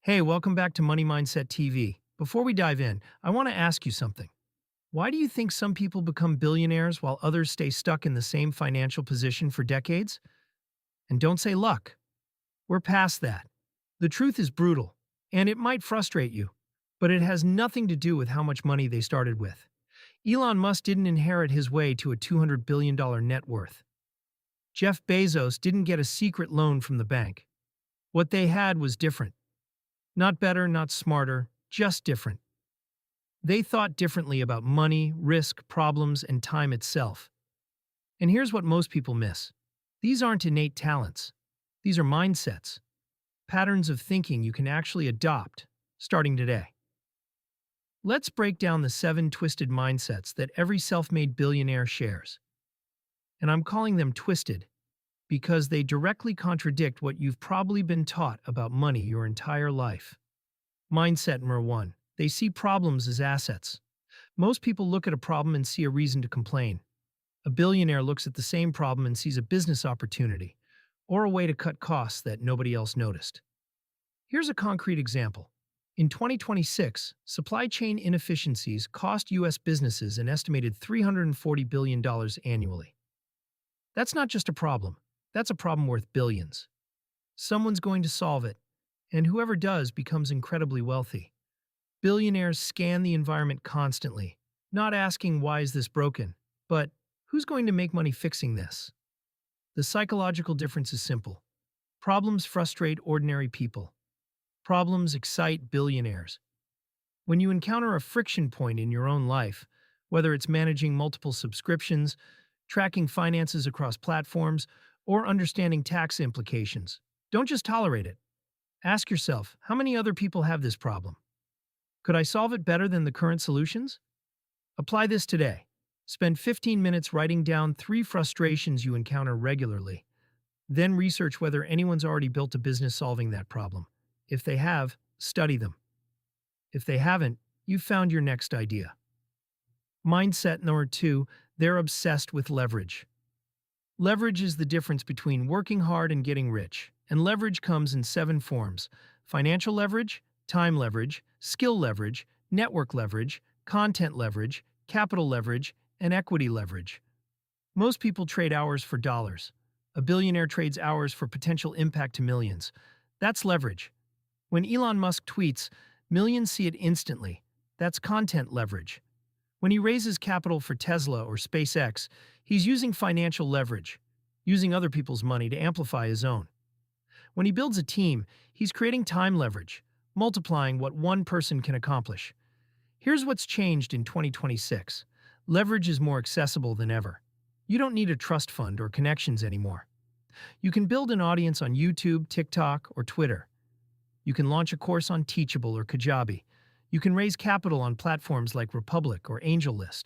Hey, welcome back to Money Mindset TV. Before we dive in, I want to ask you something. Why do you think some people become billionaires while others stay stuck in the same financial position for decades? And don't say luck. We're past that. The truth is brutal, and it might frustrate you, but it has nothing to do with how much money they started with. Elon Musk didn't inherit his way to a $200 billion net worth. Jeff Bezos didn't get a secret loan from the bank. What they had was different. Not better, not smarter, just different. They thought differently about money, risk, problems, and time itself. And here's what most people miss. These aren't innate talents. These are mindsets, patterns of thinking you can actually adopt, starting today. Let's break down the 7 twisted mindsets that every self-made billionaire shares. And I'm calling them twisted because they directly contradict what you've probably been taught about money your entire life. Mindset number 1. They see problems as assets. Most people look at a problem and see a reason to complain. A billionaire looks at the same problem and sees a business opportunity, or a way to cut costs that nobody else noticed. Here's a concrete example. In 2026, supply chain inefficiencies cost U.S. businesses an estimated $340 billion annually. That's not just a problem. That's a problem worth billions. Someone's going to solve it, and whoever does becomes incredibly wealthy. Billionaires scan the environment constantly, not asking why is this broken, but who's going to make money fixing this? The psychological difference is simple. Problems frustrate ordinary people. Problems excite billionaires. When you encounter a friction point in your own life, whether it's managing multiple subscriptions, tracking finances across platforms, or understanding tax implications, don't just tolerate it. Ask yourself, how many other people have this problem? Could I solve it better than the current solutions? Apply this today. Spend 15 minutes writing down 3 frustrations you encounter regularly. Then research whether anyone's already built a business solving that problem. If they have, study them. If they haven't, you've found your next idea. Mindset number 2, they're obsessed with leverage. Leverage is the difference between working hard and getting rich, and leverage comes in 7 forms: financial leverage, time leverage, skill leverage, network leverage, content leverage, capital leverage, and equity leverage. Most people trade hours for dollars. A billionaire trades hours for potential impact to millions. That's leverage. When Elon Musk tweets, millions see it instantly. That's content leverage. When he raises capital for Tesla or SpaceX, he's using financial leverage, using other people's money to amplify his own. When he builds a team, he's creating time leverage, multiplying what one person can accomplish. Here's what's changed in 2026. Leverage is more accessible than ever. You don't need a trust fund or connections anymore. You can build an audience on YouTube, TikTok, or Twitter. You can launch a course on Teachable or Kajabi. You can raise capital on platforms like Republic or AngelList.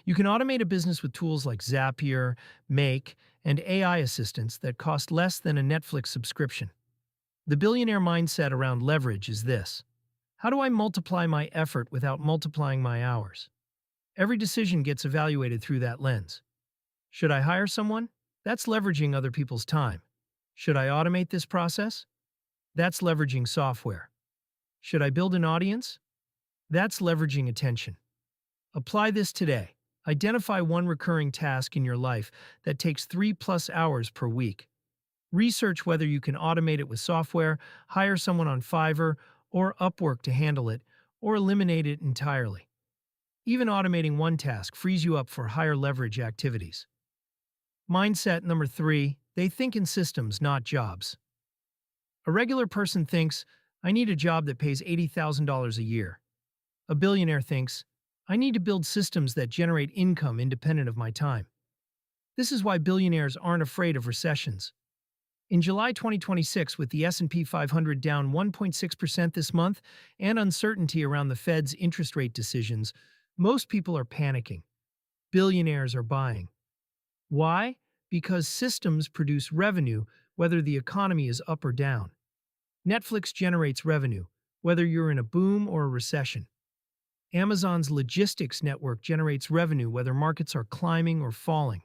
You can automate a business with tools like Zapier, Make, and AI assistants that cost less than a Netflix subscription. The billionaire mindset around leverage is this: how do I multiply my effort without multiplying my hours? Every decision gets evaluated through that lens. Should I hire someone? That's leveraging other people's time. Should I automate this process? That's leveraging software. Should I build an audience? That's leveraging attention. Apply this today. Identify one recurring task in your life that takes 3+ hours per week. Research whether you can automate it with software, hire someone on Fiverr or Upwork to handle it, or eliminate it entirely. Even automating one task frees you up for higher leverage activities. Mindset number 3, they think in systems, not jobs. A regular person thinks, I need a job that pays $80,000 a year. A billionaire thinks, I need to build systems that generate income independent of my time. This is why billionaires aren't afraid of recessions. In July 2026, with the S&P 500 down 1.6% this month and uncertainty around the Fed's interest rate decisions, most people are panicking. Billionaires are buying. Why? Because systems produce revenue whether the economy is up or down. Netflix generates revenue, whether you're in a boom or a recession. Amazon's logistics network generates revenue whether markets are climbing or falling.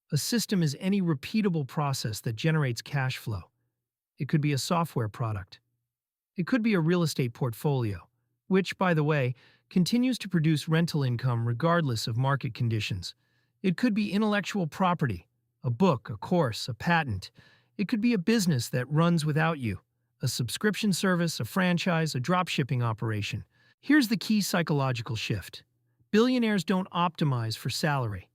A system is any repeatable process that generates cash flow. It could be a software product. It could be a real estate portfolio, which, by the way, continues to produce rental income regardless of market conditions. It could be intellectual property, a book, a course, a patent. It could be a business that runs without you, a subscription service, a franchise, a dropshipping operation. Here's the key psychological shift. Billionaires don't optimize for salary.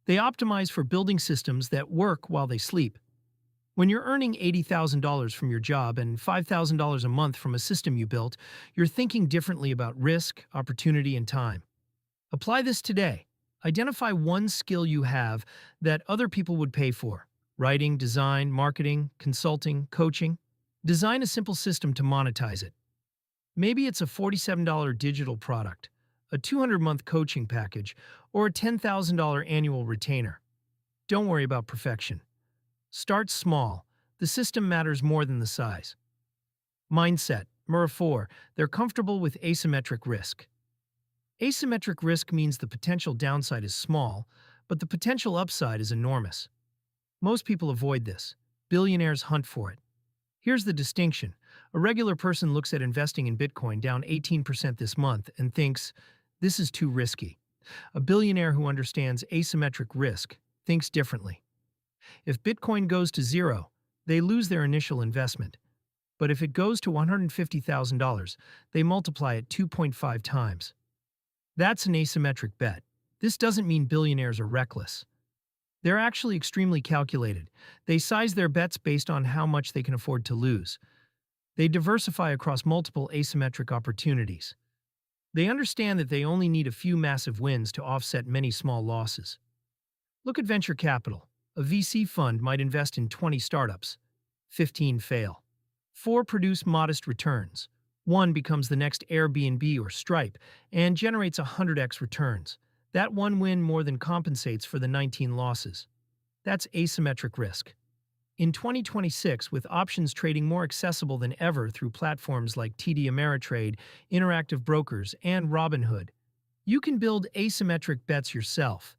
They optimize for building systems that work while they sleep. When you're earning $80,000 from your job and $5,000 a month from a system you built, you're thinking differently about risk, opportunity, and time. Apply this today. Identify one skill you have that other people would pay for. Writing, design, marketing, consulting, coaching. Design a simple system to monetize it. Maybe it's a $47 digital product, a 200-month coaching package, or a $10,000 annual retainer. Don't worry about perfection. Start small. The system matters more than the size. Mindset. Number 4. They're comfortable with asymmetric risk. Asymmetric risk means the potential downside is small, but the potential upside is enormous. Most people avoid this. Billionaires hunt for it. Here's the distinction. A regular person looks at investing in Bitcoin down 18% this month and thinks, this is too risky. A billionaire who understands asymmetric risk thinks differently. If Bitcoin goes to zero, they lose their initial investment. But if it goes to $150,000, they multiply it 2.5 times. That's an asymmetric bet. This doesn't mean billionaires are reckless. They're actually extremely calculated. They size their bets based on how much they can afford to lose. They diversify across multiple asymmetric opportunities. They understand that they only need a few massive wins to offset many small losses. Look at venture capital. A VC fund might invest in 20 startups. 15 fail. 4 produce modest returns. 1 becomes the next Airbnb or Stripe and generates 100x returns. That one win more than compensates for the 19 losses. That's asymmetric risk. In 2026, with options trading more accessible than ever through platforms like TD Ameritrade, Interactive Brokers, and Robinhood, you can build asymmetric bets yourself.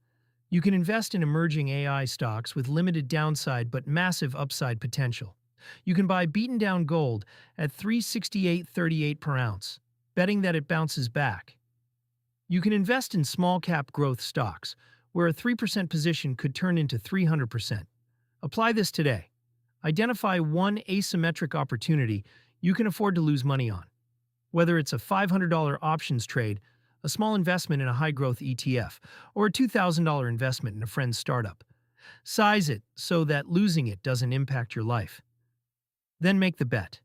You can invest in emerging AI stocks with limited downside but massive upside potential. You can buy beaten-down gold at $368.38 per ounce, betting that it bounces back. You can invest in small-cap growth stocks, where a 3% position could turn into 300%. Apply this today. Identify one asymmetric opportunity you can afford to lose money on. Whether it's a $500 options trade, a small investment in a high-growth ETF, or a $2,000 investment in a friend's startup. Size it so that losing it doesn't impact your life. Then make the bet.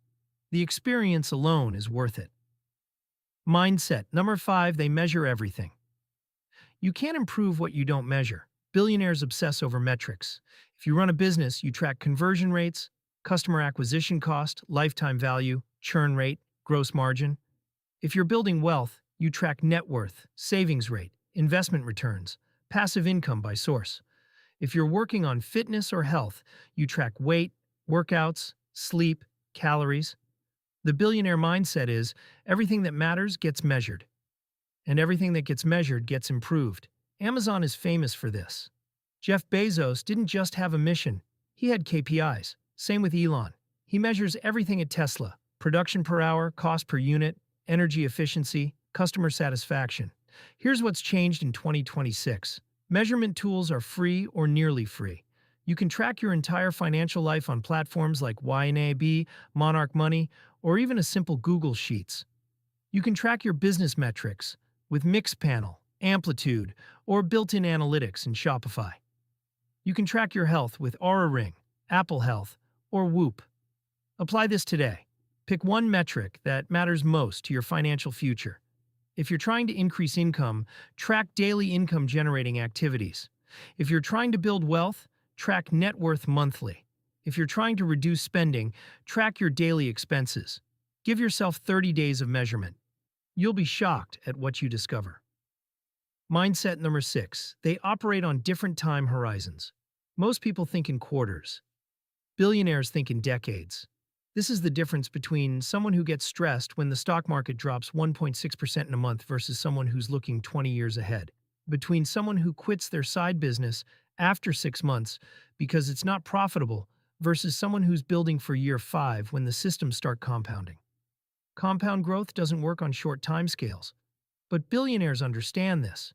The experience alone is worth it. Mindset. Number 5, they measure everything. You can't improve what you don't measure. Billionaires obsess over metrics. If you run a business, you track conversion rates, customer acquisition cost, lifetime value, churn rate, gross margin. If you're building wealth, you track net worth, savings rate, investment returns, passive income by source. If you're working on fitness or health, you track weight, workouts, sleep, calories. The billionaire mindset is everything that matters gets measured, and everything that gets measured gets improved. Amazon is famous for this. Jeff Bezos didn't just have a mission, he had KPIs. Same with Elon. He measures everything at Tesla: production per hour, cost per unit, energy efficiency, customer satisfaction. Here's what's changed in 2026. Measurement tools are free or nearly free. You can track your entire financial life on platforms like YNAB, Monarch Money, or even a simple Google Sheets. You can track your business metrics with Mixpanel, Amplitude, or built-in analytics in Shopify. You can track your health with Aura Ring, Apple Health, or Whoop. Apply this today. Pick one metric that matters most to your financial future. If you're trying to increase income, track daily income-generating activities. If you're trying to build wealth, track net worth monthly. If you're trying to reduce spending, track your daily expenses. Give yourself 30 days of measurement. You'll be shocked at what you discover. Mindset number 6. They operate on different time horizons. Most people think in quarters. Billionaires think in decades. This is the difference between someone who gets stressed when the stock market drops 1.6% in a month versus someone who's looking 20 years ahead. Between someone who quits their side business after 6 months because it's not profitable versus someone who's building for year 5 when the systems start compounding. Compound growth doesn't work on short timescales. But billionaires understand this.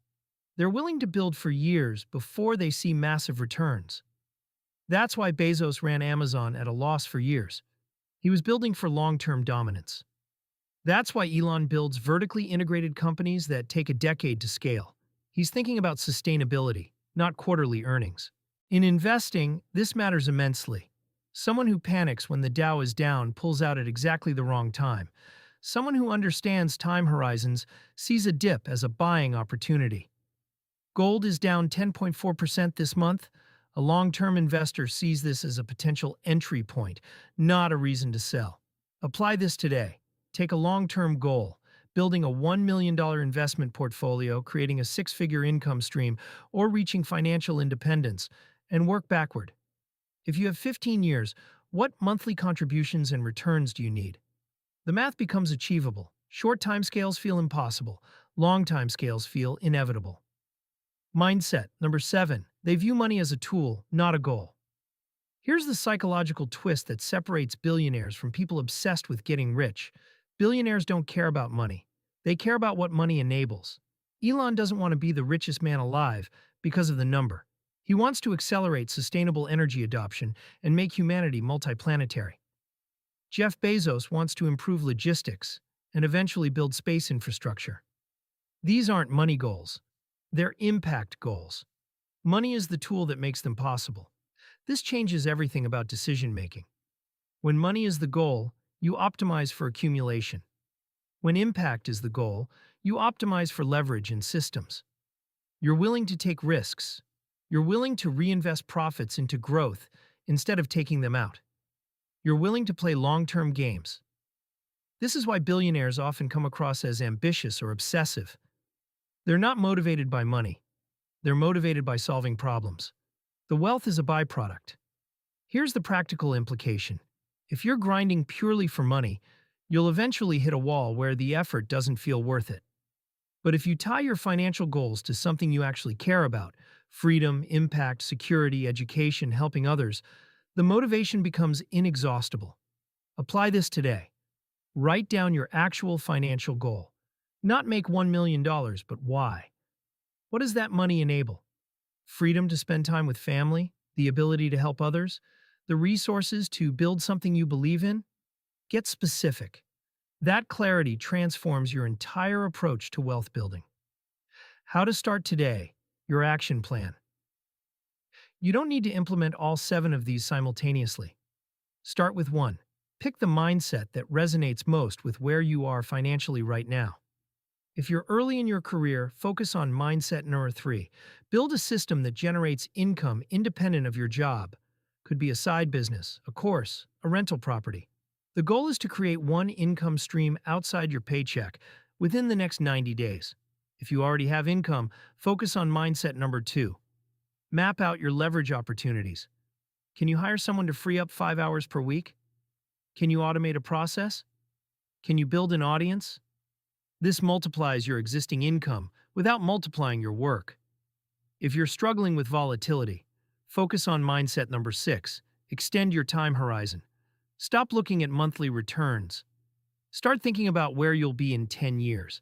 They're willing to build for years before they see massive returns. That's why Bezos ran Amazon at a loss for years. He was building for long-term dominance. That's why Elon builds vertically integrated companies that take a decade to scale. He's thinking about sustainability, not quarterly earnings. In investing, this matters immensely. Someone who panics when the Dow is down pulls out at exactly the wrong time. Someone who understands time horizons sees a dip as a buying opportunity. Gold is down 10.4% this month. A long-term investor sees this as a potential entry point, not a reason to sell. Apply this today. Take a long-term goal, building a $1 million investment portfolio, creating a six-figure income stream, or reaching financial independence, and work backward. If you have 15 years, what monthly contributions and returns do you need? The math becomes achievable. Short timescales feel impossible. Long timescales feel inevitable. Mindset. Number 7. They view money as a tool, not a goal. Here's the psychological twist that separates billionaires from people obsessed with getting rich. Billionaires don't care about money. They care about what money enables. Elon doesn't want to be the richest man alive because of the number. He wants to accelerate sustainable energy adoption and make humanity multiplanetary. Jeff Bezos wants to improve logistics and eventually build space infrastructure. These aren't money goals. They're impact goals. Money is the tool that makes them possible. This changes everything about decision-making. When money is the goal, you optimize for accumulation. When impact is the goal, you optimize for leverage and systems. You're willing to take risks. You're willing to reinvest profits into growth instead of taking them out. You're willing to play long-term games. This is why billionaires often come across as ambitious or obsessive. They're not motivated by money. They're motivated by solving problems. The wealth is a byproduct. Here's the practical implication. If you're grinding purely for money, you'll eventually hit a wall where the effort doesn't feel worth it. But if you tie your financial goals to something you actually care about, freedom, impact, security, education, helping others, the motivation becomes inexhaustible. Apply this today. Write down your actual financial goal. Not make $1 million, but why? What does that money enable? Freedom to spend time with family, the ability to help others, the resources to build something you believe in? Get specific. That clarity transforms your entire approach to wealth building. How to start today. Your action plan. You don't need to implement all 7 of these simultaneously. Start with 1. Pick the mindset that resonates most with where you are financially right now. If you're early in your career, focus on mindset number 3. Build a system that generates income independent of your job. Could be a side business, a course, a rental property. The goal is to create one income stream outside your paycheck within the next 90 days. If you already have income, focus on mindset number 2. Map out your leverage opportunities. Can you hire someone to free up 5 hours per week? Can you automate a process? Can you build an audience? This multiplies your existing income without multiplying your work. If you're struggling with volatility, focus on mindset number 6. Extend your time horizon. Stop looking at monthly returns. Start thinking about where you'll be in 10 years.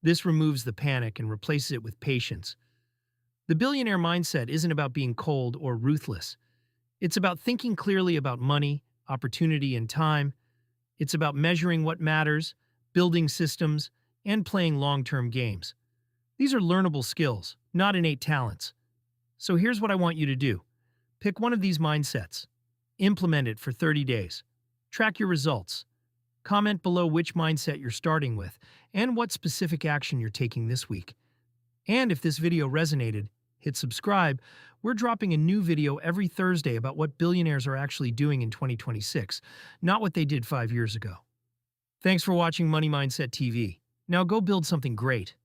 This removes the panic and replaces it with patience. The billionaire mindset isn't about being cold or ruthless. It's about thinking clearly about money, opportunity, and time. It's about measuring what matters, building systems, and playing long-term games. These are learnable skills, not innate talents. So here's what I want you to do. Pick one of these mindsets. Implement it for 30 days. Track your results. Comment below which mindset you're starting with and what specific action you're taking this week. And if this video resonated, hit subscribe. We're dropping a new video every Thursday about what billionaires are actually doing in 2026, not what they did 5 years ago. Thanks for watching Money Mindset TV. Now go build something great.